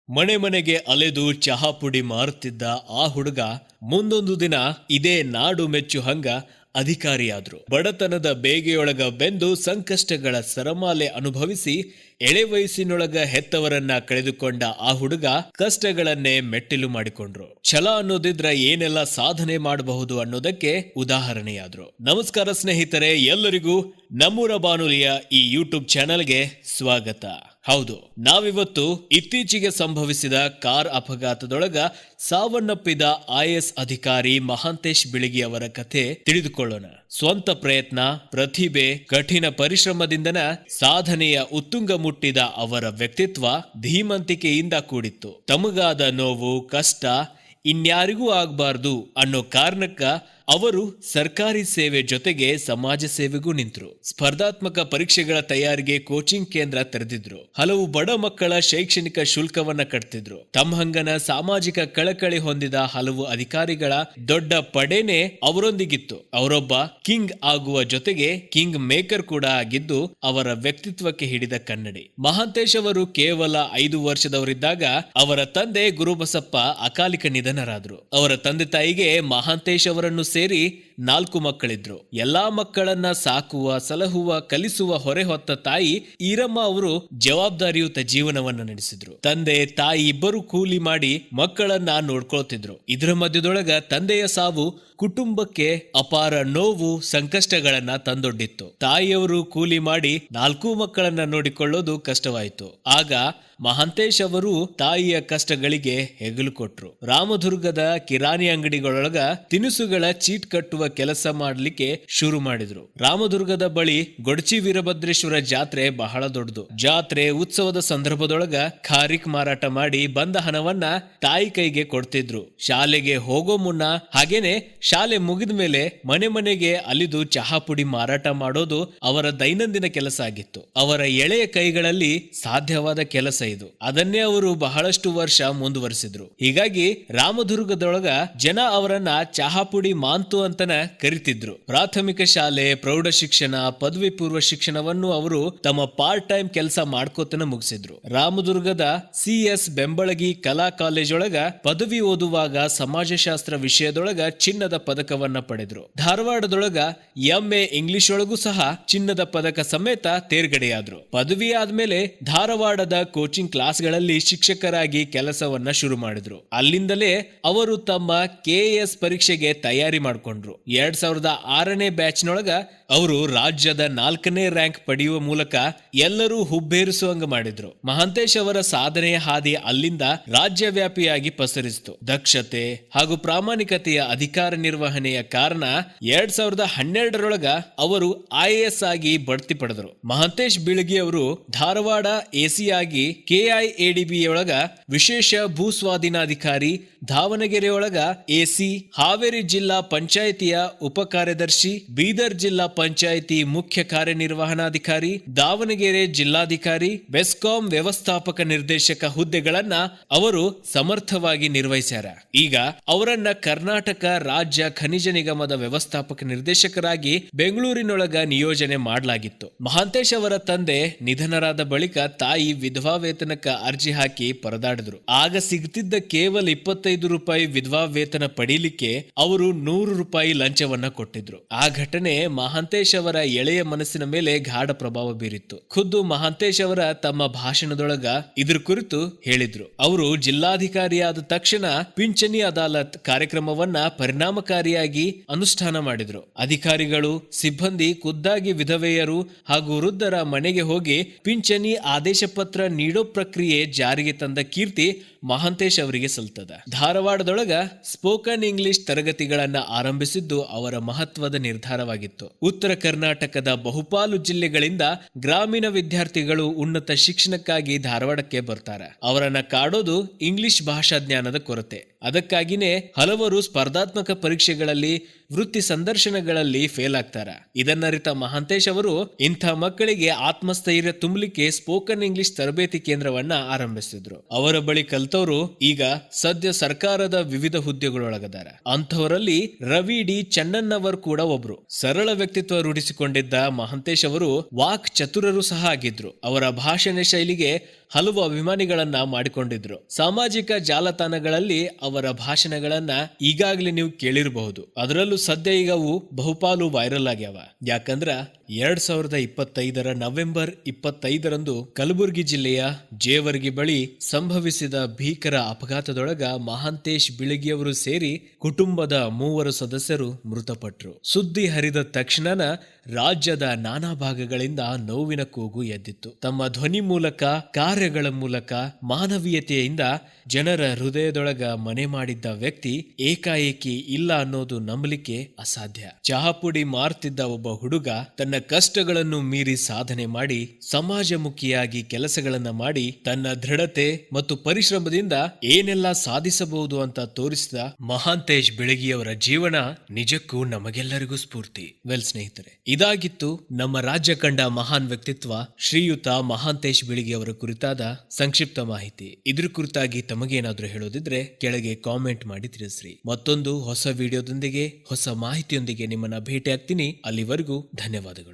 ಮನೆ ಮನೆಗೆ ಅಲೆದು ಚಹಾ ಪುಡಿ ಮಾರುತ್ತಿದ್ದ ಆ ಹುಡುಗ ಮುಂದೊಂದು ದಿನ ಇದೇ ನಾಡು ಮೆಚ್ಚು ಹಂಗ ಅಧಿಕಾರಿಯಾದ್ರು. ಬಡತನದ ಬೇಗೆಯೊಳಗ ಬೆಂದು ಸಂಕಷ್ಟಗಳ ಸರಮಾಲೆ ಅನುಭವಿಸಿ ಎಳೆ ವಯಸ್ಸಿನೊಳಗ ಹೆತ್ತವರನ್ನ ಕಳೆದುಕೊಂಡ ಆ ಹುಡುಗ ಕಷ್ಟಗಳನ್ನೇ ಮೆಟ್ಟಿಲು ಮಾಡಿಕೊಂಡ್ರು. ಛಲ ಅನ್ನೋದಿದ್ರ ಏನೆಲ್ಲ ಸಾಧನೆ ಮಾಡಬಹುದು ಅನ್ನೋದಕ್ಕೆ ಉದಾಹರಣೆಯಾದ್ರು. ನಮಸ್ಕಾರ ಸ್ನೇಹಿತರೆ, ಎಲ್ಲರಿಗೂ ನಮ್ಮೂರ ಬಾನುಲಿಯ ಈ ಯೂಟ್ಯೂಬ್ ಚಾನೆಲ್ಗೆ ಸ್ವಾಗತ. ಹೌದು, ನಾವಿವತ್ತು ಇತ್ತೀಚೆಗೆ ಸಂಭವಿಸಿದ ಕಾರ್ ಅಪಘಾತದೊಳಗ ಸಾವನ್ನಪ್ಪಿದ ಐಎಎಸ್ ಅಧಿಕಾರಿ ಮಹಾಂತೇಶ್ ಬಿಳಗಿ ಅವರ ಕಥೆ ತಿಳಿದುಕೊಳ್ಳೋಣ. ಸ್ವಂತ ಪ್ರಯತ್ನ, ಪ್ರತಿಭೆ, ಕಠಿಣ ಪರಿಶ್ರಮದಿಂದನ ಸಾಧನೆಯ ಉತ್ತುಂಗ ಮುಟ್ಟಿದ ಅವರ ವ್ಯಕ್ತಿತ್ವ ಧೀಮಂತಿಕೆಯಿಂದ ಕೂಡಿತ್ತು. ತಮಗಾದ ನೋವು, ಕಷ್ಟ ಇನ್ಯಾರಿಗೂ ಆಗಬಾರ್ದು ಅನ್ನೋ ಕಾರಣಕ್ಕ ಅವರು ಸರ್ಕಾರಿ ಸೇವೆ ಜೊತೆಗೆ ಸಮಾಜ ಸೇವೆಗೂ ನಿಂತರು. ಸ್ಪರ್ಧಾತ್ಮಕ ಪರೀಕ್ಷೆಗಳ ತಯಾರಿಗೆ ಕೋಚಿಂಗ್ ಕೇಂದ್ರ ತೆರೆದಿದ್ರು. ಹಲವು ಬಡ ಮಕ್ಕಳ ಶೈಕ್ಷಣಿಕ ಶುಲ್ಕವನ್ನ ಕಟ್ತಿದ್ರು. ತಮ್ಮಹಂಗನ ಸಾಮಾಜಿಕ ಕಳಕಳಿ ಹೊಂದಿದ ಹಲವು ಅಧಿಕಾರಿಗಳ ದೊಡ್ಡ ಪಡೆನೆ ಅವರೊಂದಿಗಿತ್ತು. ಅವರೊಬ್ಬ ಕಿಂಗ್ ಆಗುವ ಜೊತೆಗೆ ಕಿಂಗ್ ಮೇಕರ್ ಕೂಡ ಆಗಿದ್ದು ಅವರ ವ್ಯಕ್ತಿತ್ವಕ್ಕೆ ಹಿಡಿದ ಕನ್ನಡಿ. ಮಹಾಂತೇಶ್ ಅವರು ಕೇವಲ 5 ವರ್ಷದವರಿದ್ದಾಗ ಅವರ ತಂದೆ ಗುರುಬಸಪ್ಪ ಅಕಾಲಿಕ ನಿಧನರಾದ್ರು. ಅವರ ತಂದೆ ತಾಯಿಗೆ ಮಹಾಂತೇಶ್ ಅವರನ್ನು ಸೇರಿ 4 ಮಕ್ಕಳಿದ್ರು. ಎಲ್ಲಾ ಮಕ್ಕಳನ್ನ ಸಾಕುವ, ಸಲಹುವ, ಕಲಿಸುವ ಹೊರೆ ಹೊತ್ತ ತಾಯಿ ಈರಮ್ಮ ಅವರು ಜವಾಬ್ದಾರಿಯುತ ಜೀವನವನ್ನ ನಡೆಸಿದ್ರು. ತಂದೆ ತಾಯಿ ಇಬ್ಬರು ಕೂಲಿ ಮಾಡಿ ಮಕ್ಕಳನ್ನ ನೋಡ್ಕೊಳ್ತಿದ್ರು. ಇದರ ಮಧ್ಯದೊಳಗ ತಂದೆಯ ಸಾವು ಕುಟುಂಬಕ್ಕೆ ಅಪಾರ ನೋವು, ಸಂಕಷ್ಟಗಳನ್ನ ತಂದೊಡ್ಡಿತ್ತು. ತಾಯಿಯವರು ಕೂಲಿ ಮಾಡಿ 4 ಮಕ್ಕಳನ್ನ ನೋಡಿಕೊಳ್ಳೋದು ಕಷ್ಟವಾಯಿತು. ಆಗ ಮಹಾಂತೇಶ್ ಅವರು ತಾಯಿಯ ಕಷ್ಟಗಳಿಗೆ ಹೆಗಲು ಕೊಟ್ರು. ರಾಮದುರ್ಗದ ಕಿರಾಣಿ ಅಂಗಡಿಗಳೊಳಗ ತಿನಿಸುಗಳ ಚೀಟ್ ಕಟ್ಟುವ ಕೆಲಸ ಮಾಡ್ಲಿಕ್ಕೆ ಶುರು ಮಾಡಿದ್ರು. ರಾಮದುರ್ಗದ ಬಳಿ ಗೊಡಚಿ ವೀರಭದ್ರೇಶ್ವರ ಜಾತ್ರೆ ಬಹಳ ದೊಡ್ಡದು. ಜಾತ್ರೆ ಉತ್ಸವದ ಸಂದರ್ಭದೊಳಗ ಖಾರಿಕ್ ಮಾರಾಟ ಮಾಡಿ ಬಂದ ಹಣವನ್ನ ತಾಯಿ ಕೈಗೆ ಕೊಡ್ತಿದ್ರು. ಶಾಲೆಗೆ ಹೋಗೋ ಮುನ್ನ ಹಾಗೇನೆ ಶಾಲೆ ಮುಗಿದ ಮೇಲೆ ಮನೆ ಮನೆಗೆ ಅಲಿದು ಚಹಾ ಪುಡಿ ಮಾರಾಟ ಮಾಡೋದು ಅವರ ದೈನಂದಿನ ಕೆಲಸ ಆಗಿತ್ತು. ಅವರ ಎಳೆಯ ಕೈಗಳಲ್ಲಿ ಸಾಧ್ಯವಾದ ಕೆಲಸ ಇದು. ಅದನ್ನೇ ಅವರು ಬಹಳಷ್ಟು ವರ್ಷ ಮುಂದುವರಿಸಿದ್ರು. ಹೀಗಾಗಿ ರಾಮದುರ್ಗದೊಳಗ ಜನ ಅವರನ್ನ ಚಹಾ ಪುಡಿ ಮಾಂತು ಅಂತನ ಕರಿತಿದ್ರು. ಪ್ರಾಥಮಿಕ ಶಾಲೆ, ಪ್ರೌಢ ಶಿಕ್ಷಣ, ಪದವಿ ಪೂರ್ವ ಶಿಕ್ಷಣವನ್ನು ಅವರು ತಮ್ಮ ಪಾರ್ಟ್ ಟೈಮ್ ಕೆಲಸ ಮಾಡ್ಕೋತನ ಮುಗಿಸಿದ್ರು. ರಾಮದುರ್ಗದ CS ಬೆಂಬಳಗಿ ಕಲಾ ಕಾಲೇಜ್ ಒಳಗ ಪದವಿ ಓದುವಾಗ ಸಮಾಜಶಾಸ್ತ್ರ ವಿಷಯದೊಳಗ ಚಿನ್ನದ ಪದಕವನ್ನ ಪಡೆದ್ರು. ಧಾರವಾಡದೊಳಗ MA ಇಂಗ್ಲಿಷ್ ಒಳಗೂ ಸಹ ಚಿನ್ನದ ಪದಕ ಸಮೇತ ತೇರ್ಗಡೆಯಾದ್ರು. ಪದವಿ ಆದ್ಮೇಲೆ ಧಾರವಾಡದ ಕೋಚಿಂಗ್ ಕ್ಲಾಸ್ಗಳಲ್ಲಿ ಶಿಕ್ಷಕರಾಗಿ ಕೆಲಸವನ್ನ ಶುರು ಮಾಡಿದ್ರು. ಅಲ್ಲಿಂದಲೇ ಅವರು ತಮ್ಮ KS ಪರೀಕ್ಷೆಗೆ ತಯಾರಿ ಮಾಡಿಕೊಂಡ್ರು. 2006ನೇ ಬ್ಯಾಚ್ನೊಳಗ ಅವರು ರಾಜ್ಯದ 4ನೇ ರ್ಯಾಂಕ್ ಪಡೆಯುವ ಮೂಲಕ ಎಲ್ಲರೂ ಹುಬ್ಬೇರಿಸುವಂಗ ಮಾಡಿದ್ರು. ಮಹಾಂತೇಶ್ ಅವರ ಸಾಧನೆಯ ಹಾದಿ ಅಲ್ಲಿಂದ ರಾಜ್ಯವ್ಯಾಪಿಯಾಗಿ ಪಸರಿಸಿತು. ದಕ್ಷತೆ ಹಾಗೂ ಪ್ರಾಮಾಣಿಕತೆಯ ಅಧಿಕಾರ ನಿರ್ವಹಣೆಯ ಕಾರಣ 2012ರೊಳಗ ಅವರು IAS ಆಗಿ ಬಡ್ತಿ ಪಡೆದರು. ಮಹಾಂತೇಶ್ ಬಿಳಗಿ ಅವರು ಧಾರವಾಡ AC ಆಗಿ KIADB ಯೊಳಗ ವಿಶೇಷ ಭೂ ಸ್ವಾಧೀನಾಧಿಕಾರಿ, ದಾವಣಗೆರೆಯೊಳಗ AC, ಹಾವೇರಿ ಜಿಲ್ಲಾ ಪಂಚಾಯಿತಿಯ ಉಪ ಕಾರ್ಯದರ್ಶಿ, ಬೀದರ್ ಜಿಲ್ಲಾ ಪಂಚಾಯಿತಿ ಮುಖ್ಯ ಕಾರ್ಯನಿರ್ವಹಣಾಧಿಕಾರಿ, ದಾವಣಗೆರೆ ಜಿಲ್ಲಾಧಿಕಾರಿ, ಬೆಸ್ಕಾಂ ವ್ಯವಸ್ಥಾಪಕ ನಿರ್ದೇಶಕ ಹುದ್ದೆಗಳನ್ನ ಅವರು ಸಮರ್ಥವಾಗಿ ನಿರ್ವಹಿಸ್ಯಾರ. ಈಗ ಅವರನ್ನ ಕರ್ನಾಟಕ ರಾಜ್ಯ ಖನಿಜ ನಿಗಮದ ವ್ಯವಸ್ಥಾಪಕ ನಿರ್ದೇಶಕರಾಗಿ ಬೆಂಗಳೂರಿನೊಳಗ ನಿಯೋಜನೆ ಮಾಡಲಾಗಿತ್ತು. ಮಹಾಂತೇಶ್ ಅವರ ತಂದೆ ನಿಧನರಾದ ಬಳಿಕ ತಾಯಿ ವಿಧವಾ ವೇತನಕ್ಕ ಅರ್ಜಿ ಹಾಕಿ ಪರದಾಡಿದ್ರು. ಆಗ ಸಿಗ್ತಿದ್ದ ಕೇವಲ 25 ರೂಪಾಯಿ ವಿಧವಾ ವೇತನ ಪಡೀಲಿಕ್ಕೆ ಅವರು 100 ರೂಪಾಯಿ ಲಂಚವನ್ನ ಕೊಟ್ಟಿದ್ರು. ಆ ಘಟನೆ ಮಹಾಂತೇಶ್ ಅವರ ಎಳೆಯ ಮನಸ್ಸಿನ ಮೇಲೆ ಗಾಢ ಪ್ರಭಾವ ಬೀರಿತ್ತು. ಖುದ್ದು ಮಹಾಂತೇಶ್ ಅವರ ತಮ್ಮ ಭಾಷಣದೊಳಗ ಇದ್ರ ಕುರಿತು ಹೇಳಿದ್ರು. ಅವರು ಜಿಲ್ಲಾಧಿಕಾರಿಯಾದ ತಕ್ಷಣ ಪಿಂಚಣಿ ಅದಾಲತ್ ಕಾರ್ಯಕ್ರಮವನ್ನ ಪರಿಣಾಮಕಾರಿಯಾಗಿ ಅನುಷ್ಠಾನ ಮಾಡಿದ್ರು. ಅಧಿಕಾರಿಗಳು, ಸಿಬ್ಬಂದಿ ಖುದ್ದಾಗಿ ವಿಧವೆಯರು ಹಾಗೂ ವೃದ್ಧರ ಮನೆಗೆ ಹೋಗಿ ಪಿಂಚಣಿ ಆದೇಶ ಪತ್ರ ನೀಡೋ ಪ್ರಕ್ರಿಯೆ ಜಾರಿಗೆ ತಂದ ಕೀರ್ತಿ ಮಹಾಂತೇಶ್ ಅವರಿಗೆ ಸಲ್ತದ. ಧಾರವಾಡದೊಳಗ ಸ್ಪೋಕನ್ ಇಂಗ್ಲಿಷ್ ತರಗತಿಗಳನ್ನ ಆರಂಭಿಸಿದ್ದು ಅವರ ಮಹತ್ವದ ನಿರ್ಧಾರವಾಗಿತ್ತು. ಉತ್ತರ ಕರ್ನಾಟಕದ ಬಹುಪಾಲು ಜಿಲ್ಲೆಗಳಿಂದ ಗ್ರಾಮೀಣ ವಿದ್ಯಾರ್ಥಿಗಳು ಉನ್ನತ ಶಿಕ್ಷಣಕ್ಕಾಗಿ ಧಾರವಾಡಕ್ಕೆ ಬರ್ತಾರೆ. ಅವರನ್ನ ಕಾಡೋದು ಇಂಗ್ಲಿಷ್ ಭಾಷಾ ಜ್ಞಾನದ ಕೊರತೆ. ಅದಕ್ಕಾಗಿನೇ ಹಲವರು ಸ್ಪರ್ಧಾತ್ಮಕ ಪರೀಕ್ಷೆಗಳಲ್ಲಿ, ವೃತ್ತಿ ಸಂದರ್ಶನಗಳಲ್ಲಿ ಫೇಲ್ ಆಗ್ತಾರ. ಇದನ್ನರಿತ ಮಹಾಂತೇಶ್ ಅವರು ಇಂಥ ಮಕ್ಕಳಿಗೆ ಆತ್ಮಸ್ಥೈರ್ಯ ತುಂಬಲಿಕ್ಕೆ ಸ್ಪೋಕನ್ ಇಂಗ್ಲಿಷ್ ತರಬೇತಿ ಕೇಂದ್ರವನ್ನ ಆರಂಭಿಸಿದ್ರು. ಅವರ ಬಳಿ ಕಲ್ತವರು ಈಗ ಸದ್ಯ ಸರ್ಕಾರದ ವಿವಿಧ ಹುದ್ದೆಗಳೊಳಗದಾರ. ಅಂಥವರಲ್ಲಿ ರವಿ ಡಿ ಚನ್ನಣ್ಣವರ್ ಕೂಡ ಒಬ್ರು. ಸರಳ ವ್ಯಕ್ತಿತ್ವ ರೂಢಿಸಿಕೊಂಡಿದ್ದ ಮಹಾಂತೇಶ್ ಅವರು ವಾಕ್ ಚತುರರು ಸಹ ಆಗಿದ್ರು. ಅವರ ಭಾಷಣ ಶೈಲಿಗೆ ಹಲವು ಅಭಿಮಾನಿಗಳನ್ನ ಮಾಡಿಕೊಂಡಿದ್ರು. ಸಾಮಾಜಿಕ ಜಾಲತಾಣಗಳಲ್ಲಿ ಅವರ ಭಾಷಣಗಳನ್ನ ಈಗಾಗಲೇ ನೀವು ಕೇಳಿರಬಹುದು. ಅದರಲ್ಲೂ ಸದ್ಯ ಈಗ ಅವು ಬಹುಪಾಲು ವೈರಲ್ ಆಗ್ಯಾವ. ಯಾಕಂದ್ರ 2025 ನವೆಂಬರ್ 25ರಂದು ಕಲಬುರಗಿ ಜಿಲ್ಲೆಯ ಜೇವರ್ಗಿ ಬಳಿ ಸಂಭವಿಸಿದ ಭೀಕರ ಅಪಘಾತದೊಳಗ ಮಹಾಂತೇಶ್ ಬಿಳಗಿಯವರು ಸೇರಿ ಕುಟುಂಬದ 3 ಸದಸ್ಯರು ಮೃತಪಟ್ಟರು. ಸುದ್ದಿ ಹರಿದ ತಕ್ಷಣನ ರಾಜ್ಯದ ನಾನಾ ಭಾಗಗಳಿಂದ ನೋವಿನ ಕೂಗು ಎದ್ದಿತ್ತು. ತಮ್ಮ ಧ್ವನಿ ಮೂಲಕ, ಕಾರ್ಯಗಳ ಮೂಲಕ, ಮಾನವೀಯತೆಯಿಂದ ಜನರ ಹೃದಯದೊಳಗ ಮನೆ ಮಾಡಿದ್ದ ವ್ಯಕ್ತಿ ಏಕಾಏಕಿ ಇಲ್ಲ ಅನ್ನೋದು ನಂಬಲಿಕ್ಕೆ ಅಸಾಧ್ಯ. ಚಹಾಪುಡಿ ಮಾರ್ತಿದ್ದ ಒಬ್ಬ ಹುಡುಗ ತನ್ನ ಕಷ್ಟಗಳನ್ನು ಮೀರಿ ಸಾಧನೆ ಮಾಡಿ ಸಮಾಜಮುಖಿಯಾಗಿ ಕೆಲಸಗಳನ್ನ ಮಾಡಿ ತನ್ನ ದೃಢತೆ ಮತ್ತು ಪರಿಶ್ರಮದಿಂದ ಏನೆಲ್ಲ ಸಾಧಿಸಬಹುದು ಅಂತ ತೋರಿಸಿದ ಮಹಾಂತೇಶ್ ಬಿಳಗಿಯವರ ಜೀವನ ನಿಜಕ್ಕೂ ನಮಗೆಲ್ಲರಿಗೂ ಸ್ಫೂರ್ತಿ. ವೆಲ್ ಸ್ನೇಹಿತರೆ, ಇದಾಗಿತ್ತು ನಮ್ಮ ರಾಜ್ಯ ಕಂಡ ಮಹಾನ್ ವ್ಯಕ್ತಿತ್ವ ಶ್ರೀಯುತ ಮಹಾಂತೇಶ್ ಬಿಳಗಿಯವರ ಕುರಿತಾದ ಸಂಕ್ಷಿಪ್ತ ಮಾಹಿತಿ. ಇದ್ರ ಕುರಿತಾಗಿ ತಮಗೇನಾದ್ರೂ ಹೇಳೋದಿದ್ರೆ ಕೆಳಗೆ ಕಾಮೆಂಟ್ ಮಾಡಿ ತಿಳಿಸ್ರಿ. ಮತ್ತೊಂದು ಹೊಸ ವಿಡಿಯೋದೊಂದಿಗೆ, ಹೊಸ ಮಾಹಿತಿಯೊಂದಿಗೆ ನಿಮ್ಮನ್ನ ಭೇಟಿ ಆಗ್ತೀನಿ. ಅಲ್ಲಿವರೆಗೂ ಧನ್ಯವಾದಗಳು.